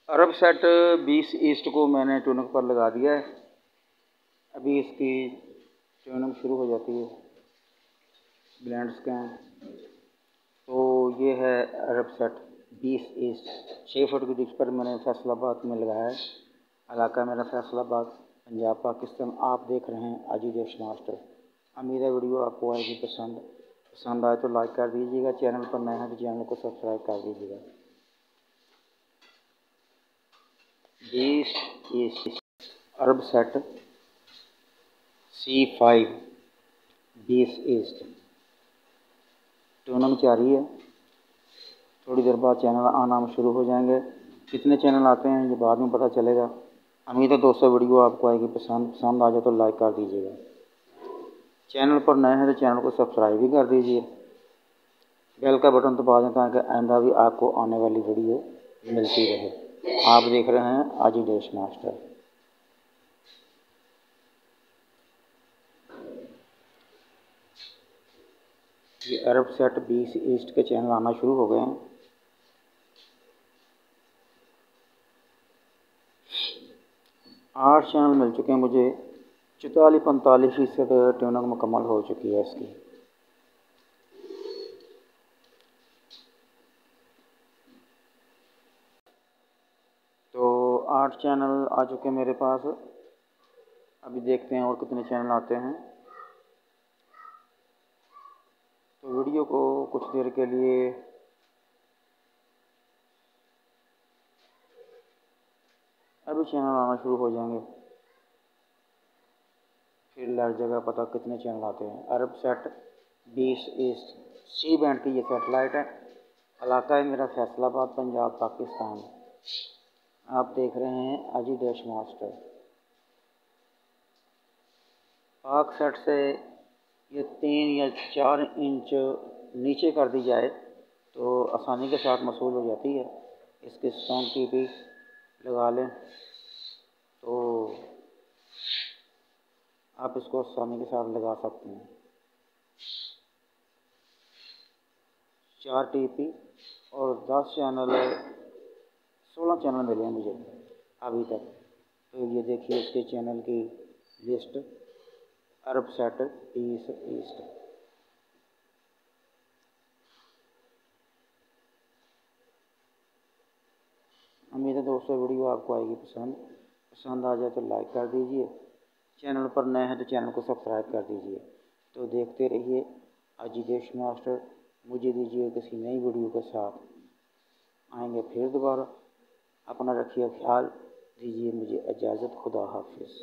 अरब set 20 east को मैंने tuning पर लगा दिया है। अभी इसकी ट्यूनिंग शुरू हो जाती है ब्लेंड स्कैन। तो ये है अरब सेट 20 ईस्ट 6 फुट की डिस्क पर मैंने फैसलाबाद में लगाया है। इलाका मेरा फैसलाबाद, पंजाब पाकिस्तान। आप देख रहे हैं आजीडेश मास्टर। उम्मीद है वीडियो आपको आएगी पसंद आए तो लाइक कर दीजिएगा। चैनल पर नए हैं तो चैनल को सब्सक्राइब कर दीजिएगा। 20 ईस्ट अरब सेट C5 20 ईस्ट ट्यूनिंग जारी है। थोड़ी देर बाद चैनल आना शुरू हो जाएंगे। कितने चैनल आते हैं ये बाद में पता चलेगा। उम्मीद है दोस्तों वीडियो आपको आएगी पसंद आ जाए तो लाइक कर दीजिएगा। चैनल पर नए हैं तो चैनल को सब्सक्राइब भी कर दीजिए। बेल का बटन दबा दें ताकि आइंदा भी आपको आने वाली वीडियो मिलती रहे। आप देख रहे हैं आजीडेश मास्टर। ये अरब सेट 20 ईस्ट के चैनल आना शुरू हो गए हैं। आठ चैनल मिल चुके हैं मुझे। 44-45% ट्यूनिंग मुकम्मल हो चुकी है इसकी। तो 8 चैनल आ चुके हैं मेरे पास। अभी देखते हैं और कितने चैनल आते हैं। तो वीडियो को कुछ देर के लिए अभी चैनल आना शुरू हो जाएंगे, फिर लग जाएगा पता कितने चैनल आते हैं। अरब सेट 20 ईस्ट C बैंड की ये सैटेलाइट है। इलाका है मेरा फैसलाबाद, पंजाब पाकिस्तान। आप देख रहे हैं आजीडेश मास्टर। पाक सेट से ये 3 या 4 इंच नीचे कर दी जाए तो आसानी के साथ मसूल हो जाती है। इसकी स्ट्रॉन्ग टीपी लगा लें तो आप इसको आसानी के साथ लगा सकते हैं। 4 टीपी और 10 चैनल 16 चैनल मिले हैं मुझे अभी तक। तो ये देखिए इसके चैनल की लिस्ट। अरब सेट 20 ईस्ट। उम्मीद है दोस्तों वीडियो आपको आएगी पसंद आ जाए तो लाइक कर दीजिए। चैनल पर नए हैं तो चैनल को सब्सक्राइब कर दीजिए। तो देखते रहिए आजीडेश मास्टर। मुझे दीजिए किसी नई वीडियो के साथ। आएंगे फिर दोबारा। अपना रखिए ख्याल, दीजिए मुझे इजाज़त। खुदा हाफिज़।